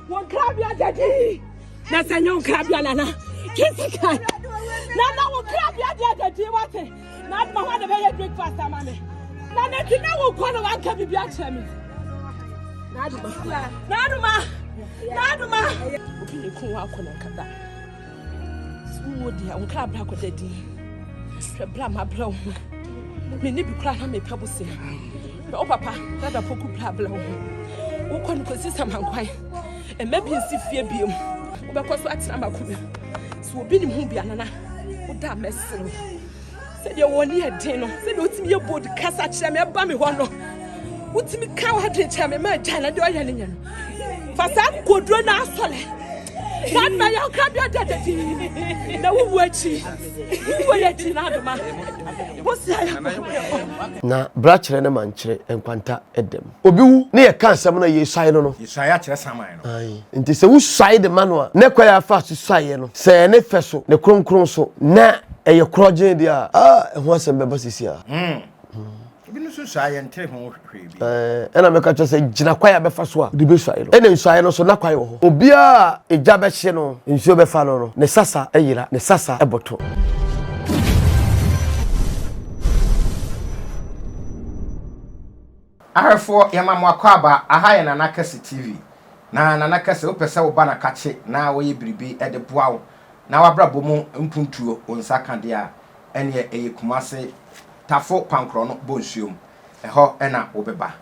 One crab ya daddy. That's a young crab ya nana. Kesse kai. Nana one crab ya daddy what? Not my one of breakfast amane. Nana tina will call one can be chemi. Naduma. Okay, cool wa kona kada. Smooth dia on crab ha ko daddy. Bra ma bra. Me ni bi kra na me pabo se. O papa, that poku bla bla. Wo kon ko sisa mankwan. E mabi nsi fie biem. Wo be ko so atena makube. So obi ni hu bia nana. Wo da mesero. Se de woni e den no. Se de otimi ye bod kasa kire me ba me ho no. Utimi ka wa de kire me ma ja na de oya ne nya no. Fasa kodro na asole. That man you crab your daddy. Na wo wachi. Wo yeti na adoma. Na brachere na manchere enkwanta edem. Obi wu na ye kan asem na ye suaye no no. Ye suaye a kire saman no. Ai. Nti se wo suaye de mano na kwa ya fa suaye no. Se ne fe so, ne kronkron so na eye krogen dia. Ho asem beba sisi a. Binu so suaye ntere ho hwe bi. Ena me ka cho se gina kwa ya be fa so a. Di be suaye no. Ena suaye no so na kwa yo ho. Obi a eja be hye no, nsuo be fa no. Ne sasa eyira, ne sasa eboto. Ahefo yamamwa kwaba ahaye na Kesse TV na Kesse opese wo ba na kache na wo ye biribi e de boa wo na wabrabo mu mpuntuo onsa kande a ene eye kumase tafo pankro no bonsuom eho ena wo beba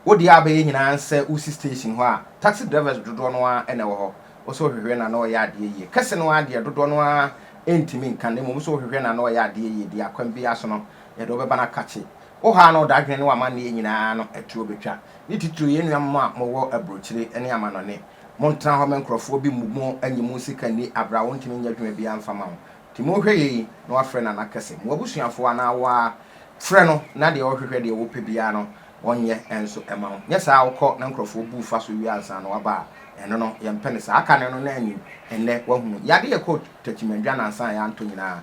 wo di abaye nyina nse usi station ho a taxi drivers dodo no a ene wo ho wo so hwehwe na wo ya ade ye Kesse no ade dodo no a entimi nkande mo so hwehwe na wo ya ade ye di akwan bi aso no ye do beba na kache o ha no da dwene wa ma ne nyina no etuo betwa ni titru ye nuam ma mo wo abrochire ene amano ne montra ho menkrofo bi mumu anyimu sika ni abra wontimi nya dwuma bi amfama ho ti mo hwe yi no afre na Kesse mo abusuafo ana wa fre no na de wo hwehwe de wo pe bia no wonye enso ema ho nya sa wokọ na nkrofo bu fa so wi ansa no waba eno no ye mpene sa aka ne no na anyi enne wahunu ya de ye ko tachimandwa na ansa ya anto nyina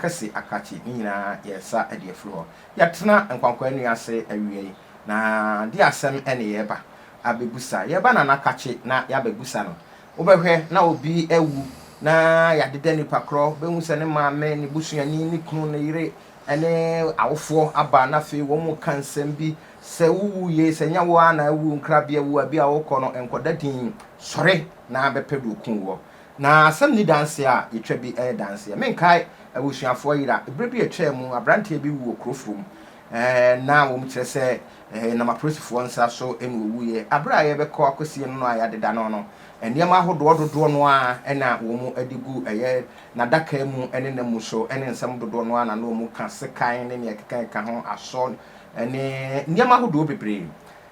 Kesse akachi nyina yesa ade afro ya tena nkwankwa anu ase awie na di asem ene yeba abebusa yeba na kachi na ya bebusa no wobehwe na obi ewu na ya deda nipa kro behu se ne maame ne busuani ne kunu ne yire ene awofo aba na fe wo mu kansem bi se wu ye se nya wo na wu nkrabia wu abi a wokọ no enkoda din sore na bepedu kun wo na asem ni dance a yetwa bi dance a menkai abusuafo yira ebrebi etwa mu abrante bi wu okrofrom na wo mu kire se na maprosifo nsa so enu wuye abra ye bekọ akosie no a yadeda no no enema hodo no a ena wo mu adigu na daka mu ene na mu so ene nsam dodo no a na no mu ka sekan ne ne kekan ka ho aso ene enema hodo bebre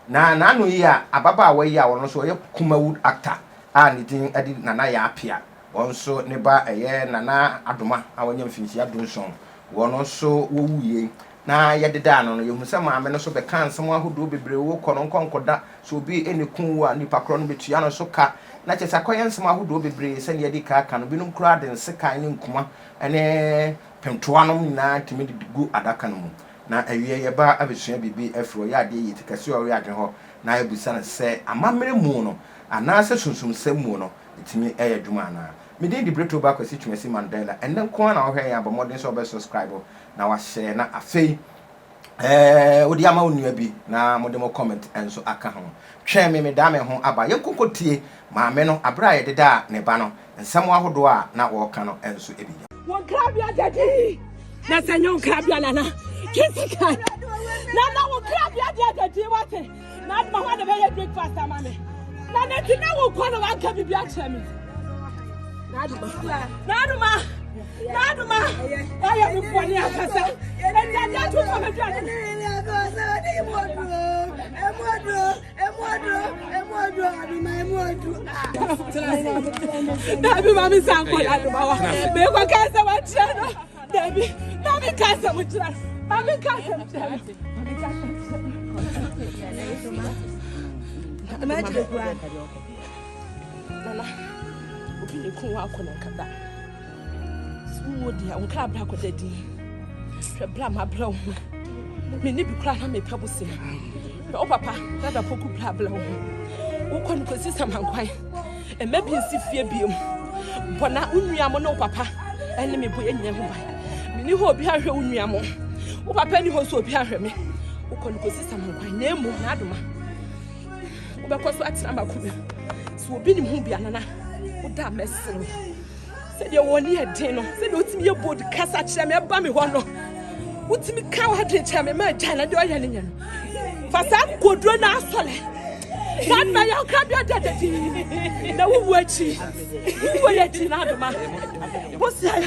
na anu yi a ababa wa yi a wono so ye Kumawood actor a ne din adi na Yaa Appiah wonso ne ba nana adoma awanya mfinchi adonson wono so wowuye na yededa no yehu se maame no so be kan nsem ahodo bebre wo kono nkonkoda so bi ene kunwu a nipa kro no betua no so ka na chesa koyen nsem ahodo bebre se ne yedi ka no binum kra de nsekan ne nkuma ene pentoa no nyina timi de gu adaka no mu na awie ye ba abesua bibi afro ya de yi tikase o ya adwen ho na ebusa na se amamere mu no ana se sunsum sem mu no itimi eye dwuma na me dey debreto ba kwasi twemesi Mandela enne nko na wo hwe ya ba modern so be subscribe na wa share na afei odi ama onua bi na modern comment enso aka ho twa me da me ho aba ye kokotie maame no abra ye deda ne ba no nsam ahodo a na wo ka no enso ebi One crab ya daddy. That's a young crab ya nana. Kesse kai. Nana one crab ya daddy what? Not my one of breakfast amane. Nana tina wo call one can be chemi. Naduma. I am funny akasa. And ya to come and drive. Dabi mami sanko Naduma. Me ko kasa wa chana. Dabi mami kasa wa chana. Mami kasa wa chana. Nana, obi ne kun wa kona kada. Wo dia on kra bra ko dadi. Hwe bra ma bra wo. Me ni bi kra na me pabo se. O papa, da poku bra bra wo. Ukon kosi samankwan. E maybe si fie biom. Bona unnuamo no papa. Ene me boye nyɛ ho ban. Mini ho obi ahwɛ unnuamo. Wo papa ni ho so obi ahwɛ me. Ukon kosi samankwan na emu na adoma. Wo be koso atena makubi. So obi nim ho bia nana. Wo da mesem. Se de woni e den no. Se de otimi ye bod kasa kyerɛ me ba me ho no. Utimi ka wa de kyerɛ me ma gya na de oyɛ ne nya no. Fa sa kodro na asole. God my young crab your daddy. Now we watch it. We were yet in Adama. What's that?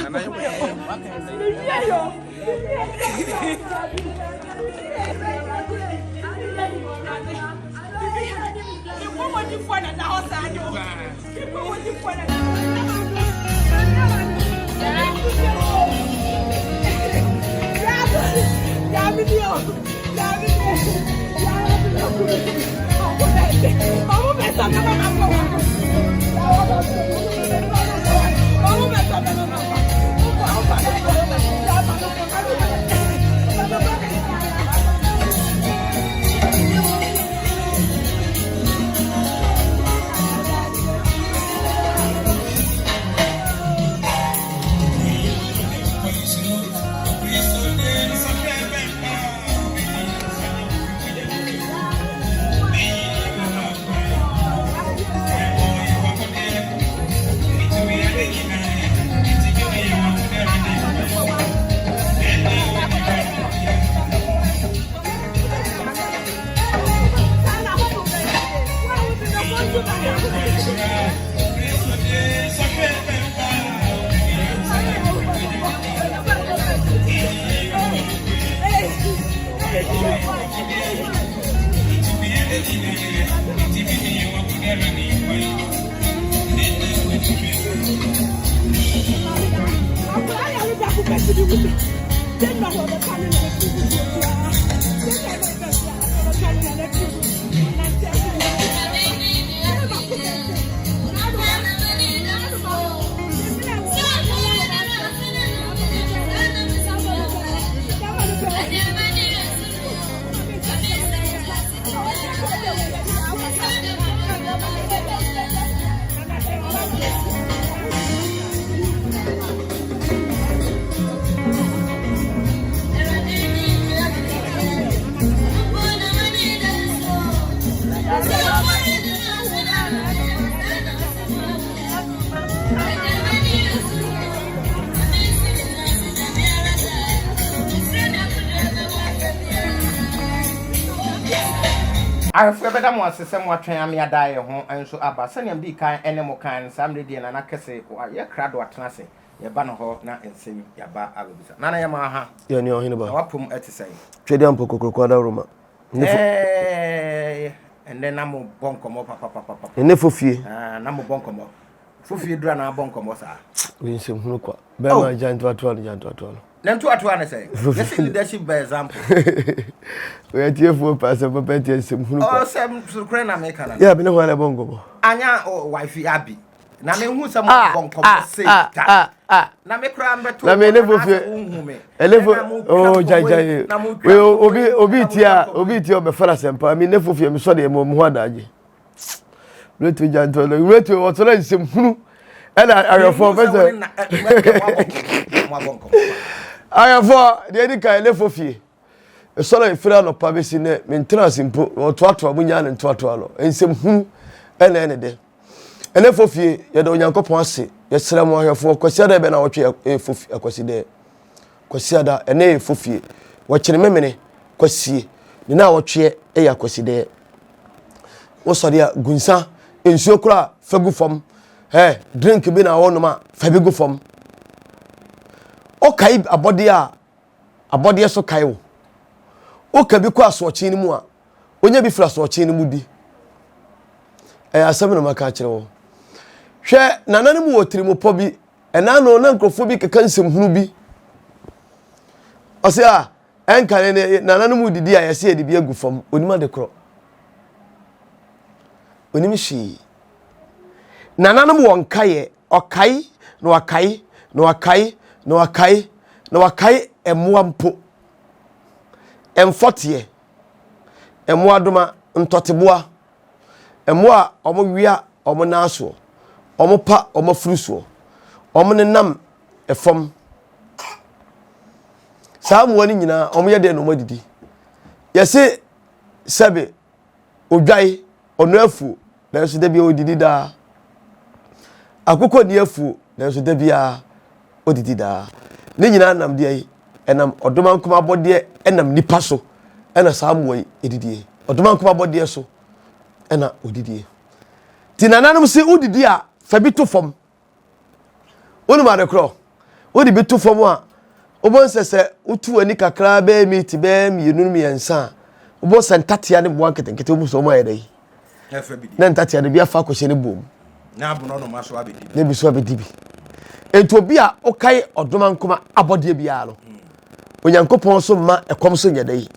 I feel better more system what train me a die home and so about sending be kind animal kind some lady and I can say or your crowd what nasi your banner ho na and sing your bar abisa. Nana Yamaha, you're near him about what pum at to say. Tradium Poco Roma. And then I'm bonkom papa. And if for you, number bonkom. For you, drana bonkom. We say, Hunuka, Bama giant to a 12. Then to a say, this leadership by example. We are here for Pastor Papet and some who some Sucrana American. Yeah, been a while a bongo. Anya or wifey Abby. Now, who some bongo say, now make cram, but let me never feel a level. Oh, Jai, Obitia, Befara Semper. I mean, never feel me sorry, Momuadaji. Let to Janto, let to what's some who and I are for better. I have the Edica left of you. A solid funeral of Pabesine, maintenance in or Twatwa, Munyan and Twatwalo, and some who and any day. And left of you, you don't yanko ponsi, yes, someone for Cosada ben our chair a Coside. Cosada, and a fufi, watching memory, Cosi, the now chair a Coside. Osadia, Gunsa, in Sokra, Fagu from, eh, drink bin our own ma, Fabigo from. Okay, a body so kayo. Okay, because watching more. When you be flash watching moody. I seven of my catcher. Share Nananimu Trimo Pobi, and I know Nancrophobic cancer Ruby. I say, and can Nananimu did I say the beer good from Unima de Crow. Unimishi Nananamu on Kaye, or Kai, no a Kai, no a Kai. No akai emwampo em40 emwadoma ntoteboa emo a omo wia omo naaso omo pa omo fruso omo ne nam efom saa mo ni nyina omo ye de no madidi yese sebe odwai ono afu na so de bia odidi da akoko ni afu na so de bia odidi da ne nyina nam de yi enam odoman kuma bode enam nipa so ena saa mo yi edidie odoman kuma bode so ena odidie ti nananum se odidi a fa bi to fom onu ma de kro odi bi to fom a obon sese utu ani kakra be mi ti be mi yenu mi yansa obo santatia ne bo anketenkete obu so mo ayedai efa bi na ntatia de bi afa ko hye ne bom na abono no maso abedi ne bi so abedi bi ento bi a okai odoman kuma abode bia no onyankopon so ma ekom so nyedai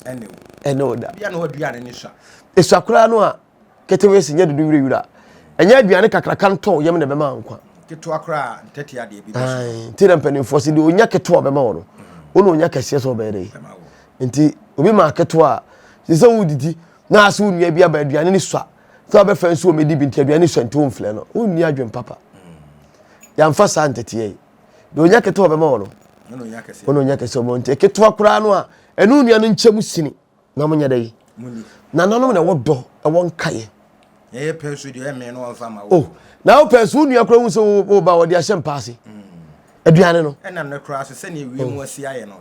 ene oda bia no aduane ni sha esakura no a ketewe se nyedudu wura enya aduane kakra kanto yem ne bema nkwa keto akra ntete ade bi ai tira mpanimfo se de onya keto obema wo no ono onya kase so obere nti obi ma keto a se wudidi na ase onua bia ba aduane ni swa so be fa nso o medi bi nti aduane swa nti o mfle no onni adwen papa ya mfa sa ntete ye de onya keto obema wo no ono onya kase o nti keto akra no a eno onua no nkyem sini na mo nyadai na nanom na wodo e won kaye ye pensu de me no alfa ma oh na o pensu nua kra hu so o ba wodi ahyem paase aduane no enam na kra se se ne wie mu asi aye no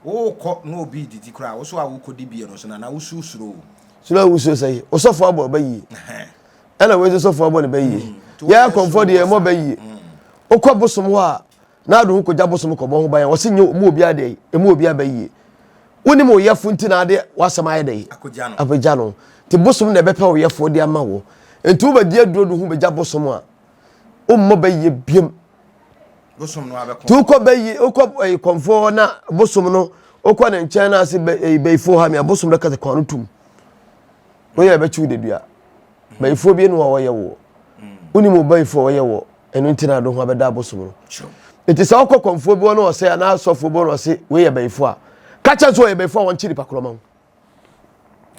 wo ko no obi didi kra wo so a wo kodi bie no so na wo susuro sura wo so sai o sofo abo ba yi ena we sofo abo ne ba yi ya comfort de mo ba yi o ko bosom ho a na do hu ko ja bosom ko bo ho ba ya wo se nye mo obi ade e mo obi aba yi woni mo yefo nti na ade wasama aye dai akogya no ti bosom na bepa wo yefo de ama wo enti wo ba di aduro do hu be ja bosom a o mo ba yi biem bosom no abeko tu ko ba yi o ko comfort na bosom no o ko na nkyɛn na ase beifo ha me abosom da kata kwano tum wo ye be chiu de dua beifo bi no wo ye wo woni mo beifo wo ye wo enu nti na do ho abeda abosom no enti sa o ko comfort bi wo no se na asofo bo no se wo ye beifo a kacha so ye beifo won chiri pakroma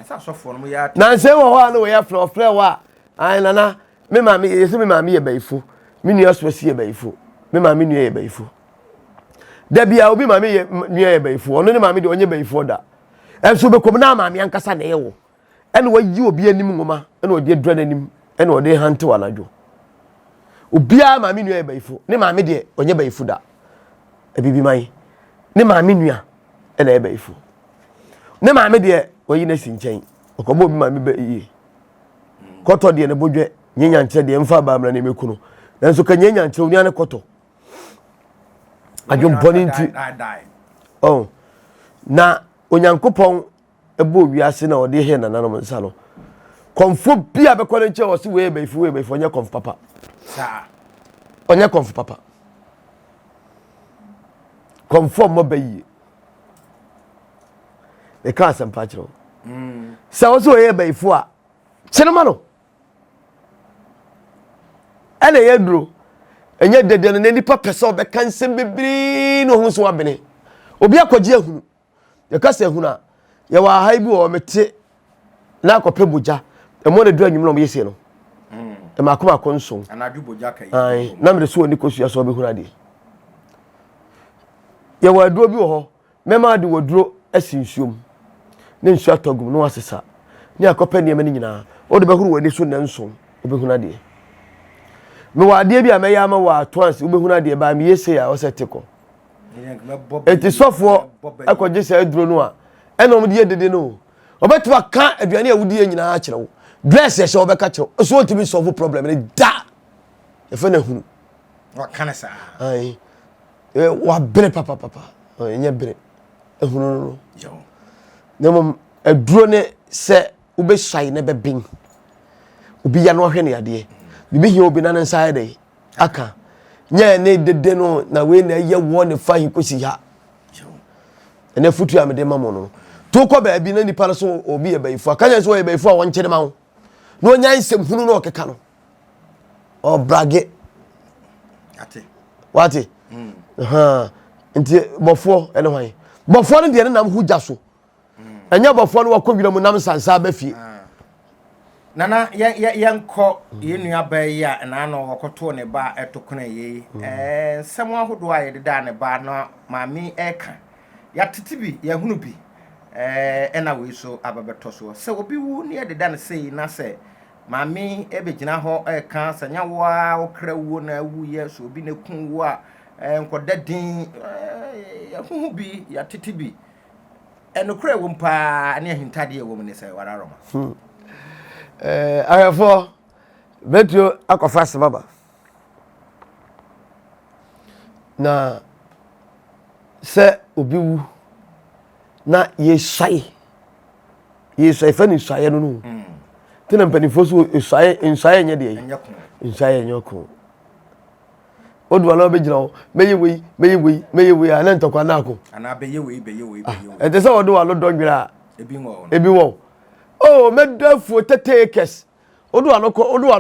esa asofo no ya na nse wo ho na wo ye frɛ wa ai nana me maami yesi me maami ye beifo me nua so si ye beifo me maami nua ye beifo da bia obi maami ye nua ye beifo ono ne maami de onye beifo da enso be kom na maami ankasa na ye wo ene wayi obi anim ngoma ene odi adura nanim ene odi hante wanajo obi a maami nua ye beifo ne maami de onye beifo da ebibi mai ne maami nua ene ye beifo ne maami de oyi na sinchen okobo obi maami be yi koto de ne bodwe nyenya nkyere de mfa ba amra ne mekuno nanso ka nyenya nkyere oni ane koto adwon boni nti oh na onyankopon ebo wiase na ode he nananom nsa no konfo bia be kole nkyere wose we beifo onye konfo papa sa onye konfo papa konfo mo bayi e ka asem pa kiro sa wose we beifo a chenema no ene ye duro enye dede no nipa pese obeka nsem bebiri no hu so abene obi akogye ahunu ye kasa ahunu a ye wa haibi o mete na akopɛ boja e mo na dura nwum no yesi no e makoma konso anadu boja kai ai na me so oni kosua so obehunu ade ye wa duro bi wo ho mema de woduro asinsuom ne nsu atogum no asesa ni akopɛ ne me nyina o de behuru wani so nanso obehunu ade me wa ade bi a me ya ma wa twice obehunu ade ba me yesi a o setiko enti sofo akogye se aduro no a ena om de dede no obetwa ka aduane a wudi nyina a kyerɛwo dress ye se obeka kyerɛwo so otimi solve problem ne da e fa na hunu wa kanasa ai wa bere papa enye bere ehunu no yo nemom aduro ne se ube hwai ne bebin obi ya no hwe ne ade bibi hia obi na nsa ya dai aka nya ne dede no na we na ye wo ne fa hikosi ha ene futu ya mede mamo no to ko ba bi na nipa so obi ye baifo aka so ye baifo a won kyere ma ho no nya nsem hunu no okeka no o brage ate wati nti bofo ene hwan bofo no de ne nam hu ja so enya bofo no wakɔ wira mu nam sansa ba fie Nana yanko ye nua ba ya na no okoto ne ba etokona ye semo ahodo aye de ne ba no maami eka ya titibi ya hunu bi ena we so ababeto so se obi wu ne de ne sei na se maami ebegina ho eka sanya wa okra wu na wu ye so obi ne kun wu a enkoda din ya hunu bi ya titibi enokra wu mpa ne ahintade ye wo mu ne se wararoma ayafo betio akofas baba na se obi wu na ye sai fani sai no no tena mpanifo so sai nya de sai nya ko odwa na obegina o meyi wei ana ntokwa na ko ana beye wei ete se odwa lo dodwira ebi wo oh medafu tetekes odwa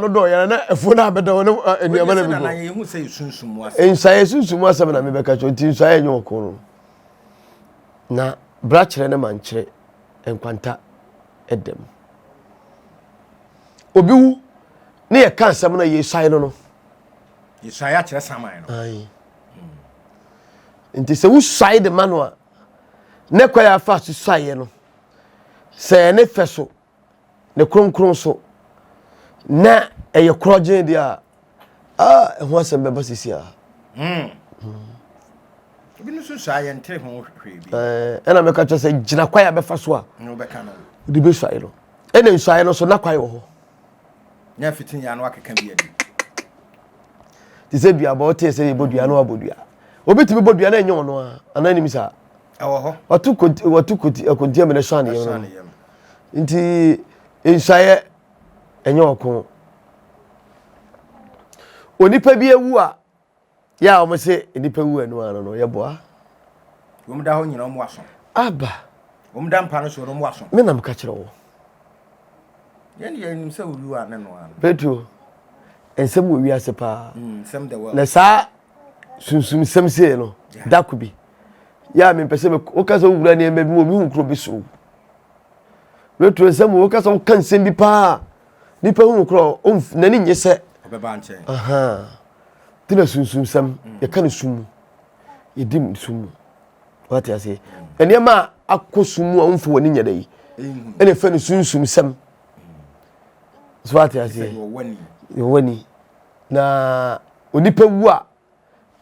no do ya na efu na abeda wona eniama na bi na ye hu say sunsumu asa ensaye sunsumu asa na mebeka cho tin saye nyo ko no na brachere na manchire enkwanta edem obi wu ne ye kan sam na ye saye no Yesaya kire saman no ai nti se wu saye de manwa ne kwa ya fa su saye no se ne feso ne kronkron so na eye krogen dia ho asem beba sisi a bi no so saye ntre ho hwe bi ena meka cho se gina kwa ya befa so a no be kana di be saye no ena nsaye no so na kwa yo ho nya fitin ya no akeka bi adi ti se bia ba o te se bodua no abodua obi ti be bodua na enyo no a anani mi sa ewo ho watu kontia me na shane yo nti nsaye enyo okon onipa bi ewu a ya o mo se onipa wu anu ano no ye boa wo mda ho nyina mo aso aba wo mda mpa no so no mo aso me na mka kire wo ye nim se wu a ne no an petro ensem wo wi ase pa sem the world na sa sunsum sem se no dakubi ya me pese me o ka so wura ne me bi mo mi hu kro bi so petro ensem wo ka so kan sem bi pa nipa hu kro na ni nyese obeba nche tina sunsum sem ye kan sum ye dim sum what you say enema akosumu a umfo wani nyada yi ene fa ni sunsum sem so what you say yo wani na onipa wu a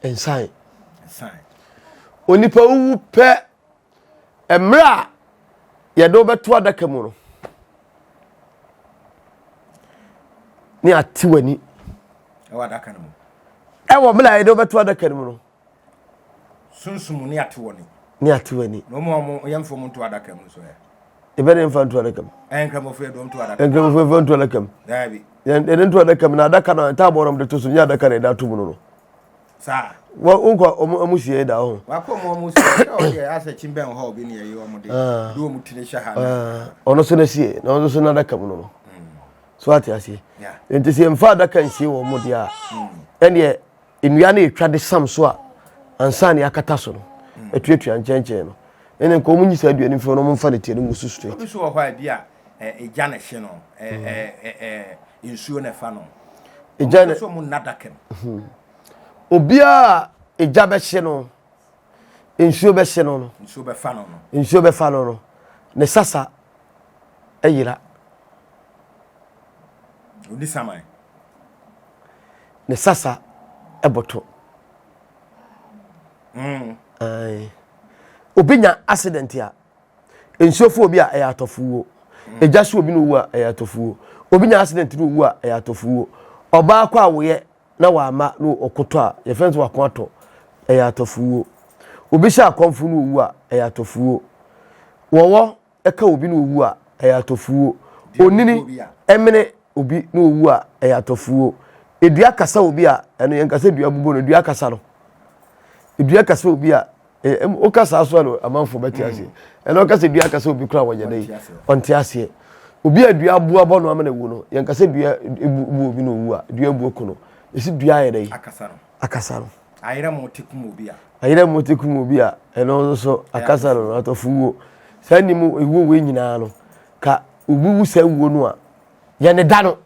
ensan onipa wu pe emra ye do beto adaka mu no ni ati wani ewa adaka mu ewo mla ye do beto adaka mu no sunsumu ni ati wani no mo yemfo mu to adaka mu so ya ebere mfa nto adaka mu enkramofo do mto adaka enkramofo nto adaka mu dabi ene nto adaka mu na adaka na ta borom de to so nya adaka na da to mu no sa wa unko amusie da ho wa ko mo amusie o ye asa chimben ho obi ne ye o mo de do mu tine shaha ono so na sie na ono so na adaka mu no so ati asie enti se mfa adaka nsie wo mo de a ene enua na etwa de sam so a ansa ne akata so no etuatua nchenchen no ene nko mu nyisa aduani fo no mo mfa ne tie no mu susu obi so ho ha bia eja na hye no insuo na fa no eja na so mu nadaka obia eja be hye no insuo be hye no insuo be fa no ne sasa eyira odi samai ne sasa eboto ai obinya accident ya ensuofo obi a eyatofuo eja so obi no wu a eyatofuo obinya accident no wu a eyatofuo oba kwa woye na wa ama no okoto a ye friends wa kwato eyatofuo obi sha akonfu no wu a eyatofuo wowo eka obi no wu a eyatofuo onini emene obi no wu a eyatofuo edua kasa obi a eno yen kasa dua bubo no dua kasa no edua kasa obi a o kasa so no amanfo beti ase eno kasa dua kasa obi kura wanya dai onti ase obi adua bua bo no amana wu no yen kasa dua ebu obi no wu a dua bu okuno esi dua ye dai akasa no ayira mo tekum obi a eno so akasa no atofuwo sani mu ewu we nyina no ka obi wu sa wu no a ye ne da no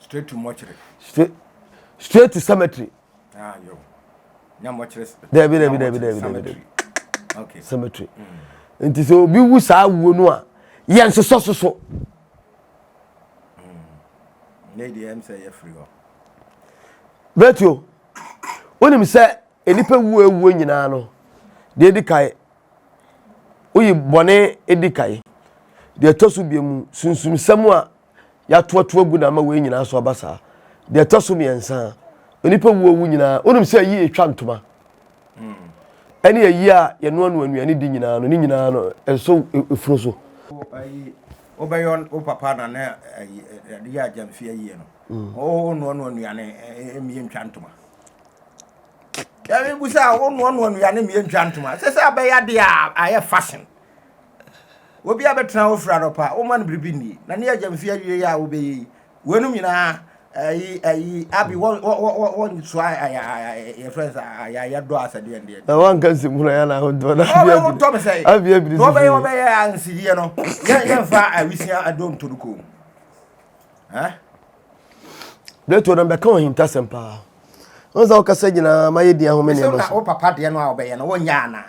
straight to mortuary straight to cemetery yo nya mortuary David okay cemetery nti so obi wu saa wuo no a ye nsoso lady am say ye free ho betio wonim se enipa wuo nyina no de dikai oyi bone edikai de tosu biemu sunsum samu a ya toato agu na ma we nyina so abasa de tosu miensa enipa wuo nyina wonim se yi etwa ntoma ani ayi a ye no anu anuane di nyina no ni nyina no eso efuro so ayi obayon o papa na na ya jamfi ayi no o no anuane emi ntwa ntoma ya me busa o no anuane emi ntwa ntoma se abaya de a aye fashion obi abetra ofra no pa o man bribi ni na ne ya jamfi ayi ya obeyi wenum nyina ayi abi won so ya friends ya do asade ende na wan kan simura ya na ho do na abi abi obe ya ansidi no ya fa awisia adom toruko Leto na mbeka ho hinta sempa onza okasa gina maye dia ho mene no o papa de no a obe ya no wonya na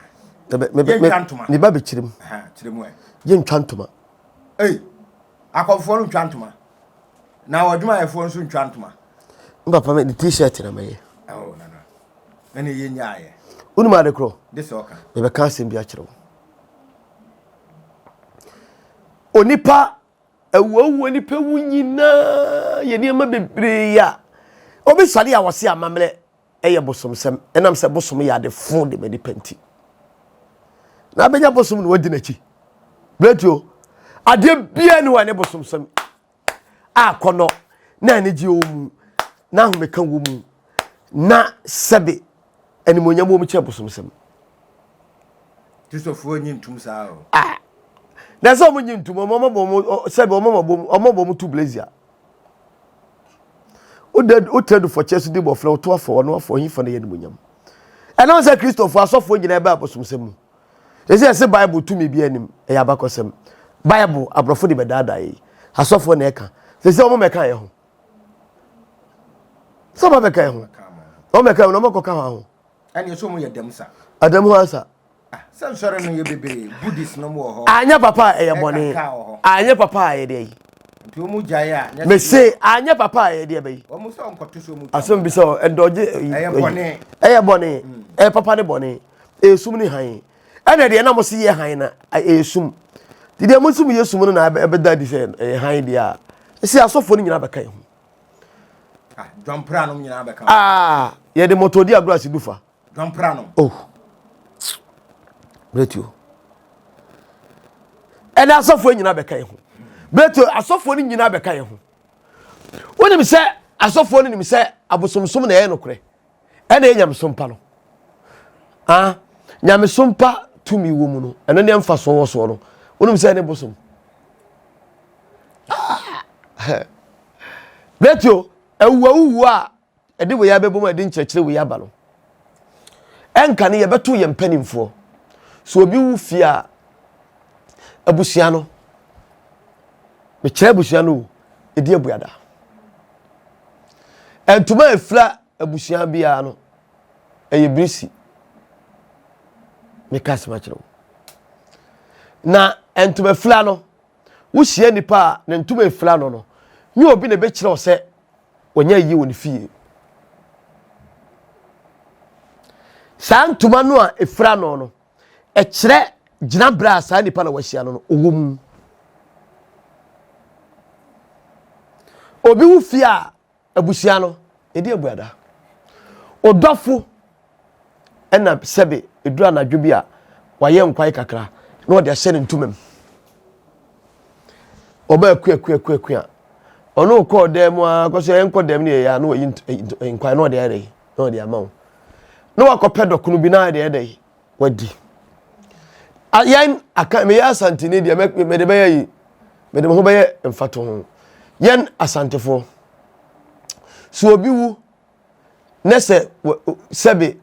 me ba be chirim chirimu ye ntwantoma akofo no ntwantoma na wadwuma efo nso ntwantoma papa me the t-shirt na maye oh na ene ye nyaaye unu ma de kro this oka me be kan sem bia kire onipa ewu nipa wunyina ye niam bebre ya obi sale a wose amamle eye bosomsem enam se bosom ya de fo de mani panti na benya bosom no wadi nachi bretio ade bia ni wa ne bosomsem akono na aniji omu na ahumeka wo mu na sebe animonyam wo mu che bosomsem tisofo nyi ntum saa o na so mo nyi ntum mo sebe mo mo tu blazia o trade for chess di bofle to afọ no afọ hin fa na animonyam ena se Christopher asofo nyina e ba bosomsem mu ese Bible tu me bi anim e ya bakosem Bible abrofo di bedada yi asofo na eka se o mo meka ye ho so ba meka ye ho o meka no mo koka ho ani so mo ye demsa adamu ansa sam sore no ye bebe buddhist no mo ho anya papa e ye bone anya papa e de yi nti o mu jaya me se anya papa e de be o mu so nkoto so mu asem bi so endoje e bone e papa ne bone e sum ni han ana de na mo se ye han na e sum di de mo sum ye sum no na e be dadi se han dia esi asofo ni nyina beka ye ho Dwampra no nyina beka ye de motodi agro asidufa dwampra no Bretio ena asofo nyina beka ye ho Bretio asofo ni nyina beka ye ho woni mi se asofo ni mi se abosomsom na ye no kure ena ye nyamsompa no nyamsompa tumi wo mu no eno ne mfa so wo so no woni mi se ne bosom Bretio ewu a ede we ya bebom ede nkyekere we ya ba no enka ne ye beto ye mpanimfo so obi wu fia abusia no me kire abusia no edi abuada entuma efra abusia bia no eye brisi me kasima kire na entuma efra no wo hie nipa na entuma efra no nyi obi na be kire o se onya yi woni fie santuma no a efra no e kire gina bra sa nipa na wahia no owom obi wu fie a abusia no edi abuada odofo ena sebe edura na dwobi a waye nkwai kakra na ode ahye ne ntumam oba aku a ono ko dem a ko so enko dem ne ya na wayi nkwai na ode ere na ode amawo na wakopɛ dokunu bi na ade ede wadi ayen aka me ya santini de me de bayi me de ho baye mfato ho yen asantefo so obi wu nese sebe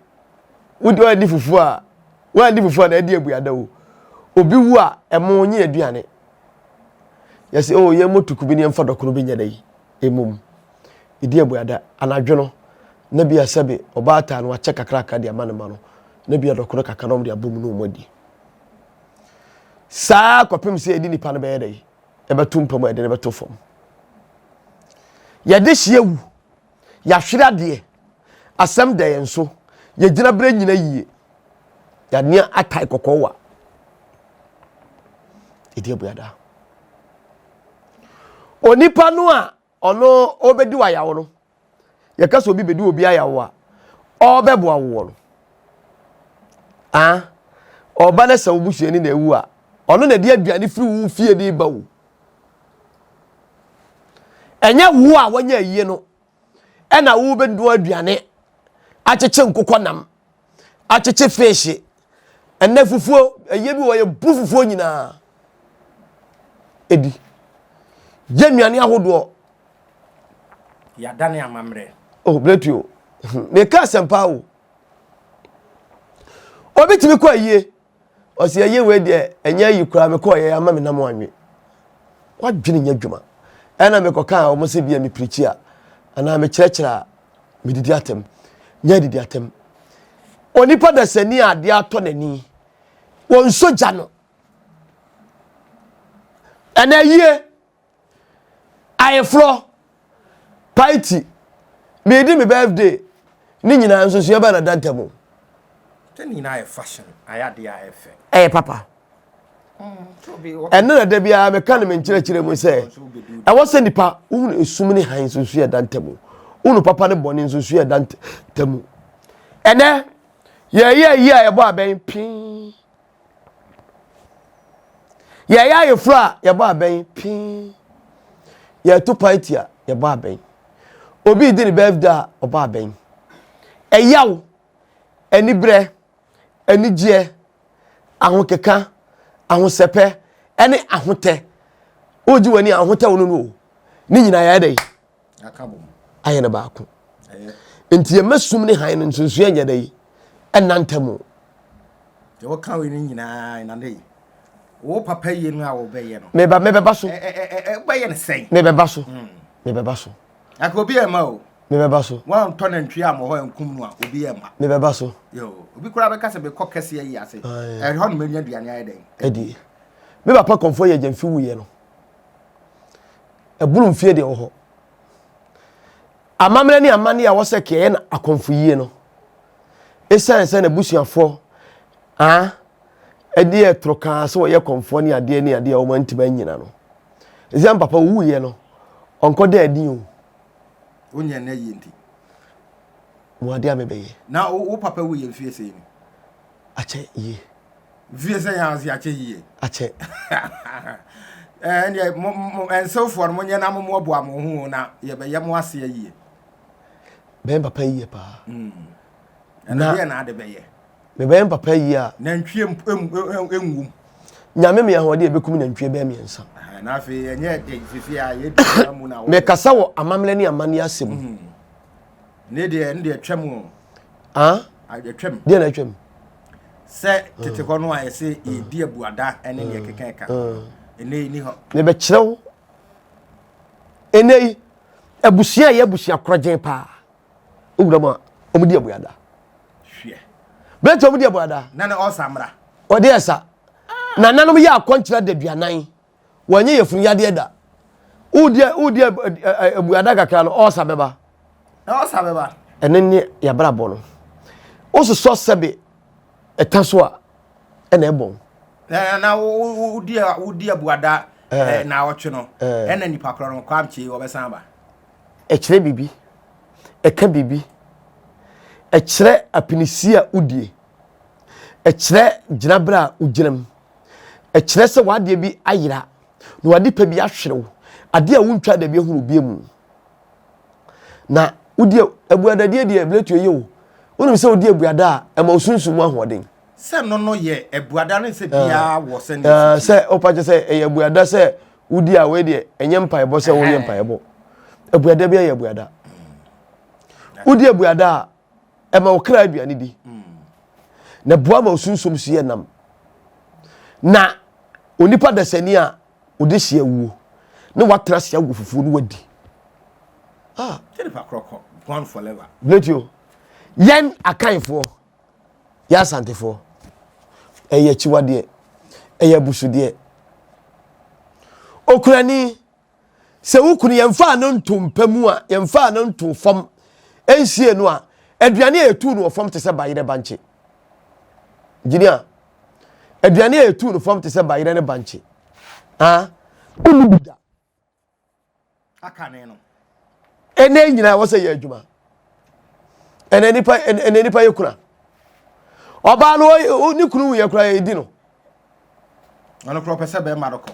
wudi wadi fufu a na edi abuada wo obi wu a emo nyi aduane Yes, oh, ye motu kubi ne mfa dokoro bi nya dai. Emum. Idi abuada anadwo no na bia sebe obaata no ache kakra ka dia manema no. Na bia dokoro kakra no de abom no omadi. Saa kopem se edi nipa no be dai. Ebetu mpam ede ne beto fom. Ye de hyewu. Ya hwera de. Asem de yenso. Ye gina bra nyina yie. Ya nia atai kokowa. Idi abuada. Onipa no a ono obedi wa yawo no. Ye kaso obi bedi obi ayawo a obebo awo no. Ah. Oba na sa obuhye ni na ewu a ono na di aduane firi wu fie ni ba wo. Enya wu a wanya yie no. E na wu bedu aduane acheche nkokonam. Acheche fish. Enne fufuo eye bi wo ye bu fufuo nyina. Edi. Je nuane ahodo. Ya dane amamre. Oh, bletio. Me ka sempa wo. Obi timi kwa yie. O se ye we de enya yi kura me kwa ye ama me nam anwe. Kwa dwene nya dwuma. Ena me koka o mo se bia me preach a. Ana me kyerɛkyerɛ me didi atem. Nya didi atem. Onipa da sani ade ato nani. Won soja no. Ana yie ayefro party me di me birthday ni nyina nso so yaba na dantamo Tani na fashion ayade ya efe papa na da bia me kan me nkyerɛkyerɛ mu sɛ e wo se nipa wo esum ni han so so ya dantamo wo papa ne bɔne nso so ya dantamo ene ye a yɛbɔ aben pin ye ayefro a yɛbɔ aben pin ye to party a yɛbɔ aben obi di ni birthday oba aben eyaw enibre enigye ahokeka ahosepe ene ahote oji wani ahote wono no ni nyina ya dai akabo aye na ba ko enti ye masum ni han no nsunsu anya dai enantamo je wo kan we ni nyina na dai wo papa ye no a wo be ye no me beba so be ye ne sei me beba so me beba so akobi e ma o me beba so wan to na ntwi am ho enkum no a obi e ma me beba so yo obi kura be kase be ko kese yi ase e ho no manya duane aye den edi me papa konfo ye jamfi wuye no ebulu mfie de ho amamre ni amane a wo se ke na akonfo yie no esan na busuafo edi etroka so ye konfo ni ade o mantiba nyina no eziam papa wuye no onko da adi o onye na yi nti mo ade amebeye na wo papa wuye mfie sei ni ache ye mfie sei yanzi ache ye ache and and so for mo nya na mo bo am hu na ye be ye mo ase ye be papa ye pa na ye na ade be ye be papa ye a na ntwie enwum nyame me ahode e bekum na ntwie be miensa na afi enye fifi a ye du mu na wo me kasa wo amamle ni amane asem ne de twam atwam de na twam se tete ko no a ye se e di abuada ene ne kekeka ene ni ho me be kirew ene abusia ye abusia krogen pa owurama omudi abuada hwe be to omudi abuada na na osamra ode esa na nanom ye akonkyera da duanan wanye yefunu yade da udi abuada kakra no osabeba na osabeba ene ne ya brabo no osuso sebe etaso a ene ebon na udi abuada na otwe no ene nipa kro no kwamche obesan ba ekire bibi eka bibi ekire apinisia udie ekire ginabra ugiram ekire se wade bi ayira no wade pa bi ahwerew ade a wontwa da bi ehuru bi emu na udie abuada die ebletu ye wo wonim se udie abuada a ema osunsumu ahoden se no ye abuada no se bia wo se ne se opaje se abuada se udie a we de enye mpaebo se wo ye mpaebo abuada bi aye abuada udie abuada ema okra aduane di na boa ma osunsum so ye nam na onipa da sani a odi hye wuo ne watra sia wo fufu no wadi Tell crocodile gone forever. let you yen akanfo ya santefo eye chiwade eye busude okurani se wukunu yemfa no ntompamu a yemfa no ntofam enhie no a aduane etu no fam te se bayire banche ginia aduane etu no fam te se bayire ne banche unubida Akane no ene nyina wo se ye adwuma ene nipa yekura oba no ni kunu ye kura ye di no ono kro pese be madoko